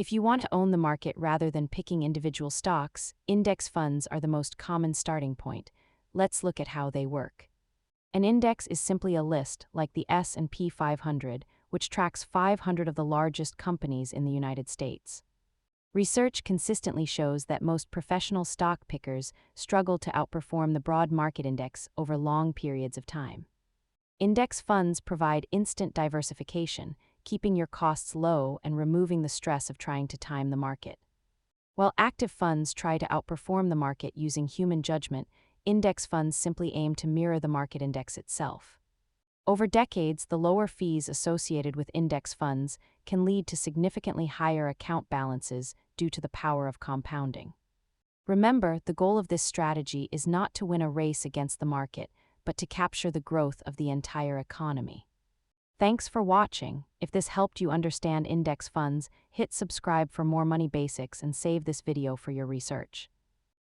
If you want to own the market rather than picking individual stocks, index funds are the most common starting point. Let's look at how they work. An index is simply a list, like the S&P 500, which tracks 500 of the largest companies in the United States. Research consistently shows that most professional stock pickers struggle to outperform the broad market index over long periods of time. Index funds provide instant diversification, keeping your costs low and removing the stress of trying to time the market. While active funds try to outperform the market using human judgment, index funds simply aim to mirror the market index itself. Over decades, the lower fees associated with index funds can lead to significantly higher account balances due to the power of compounding. Remember, the goal of this strategy is not to win a race against the market, but to capture the growth of the entire economy. Thanks for watching. If this helped you understand index funds, hit subscribe for more money basics and save this video for your research.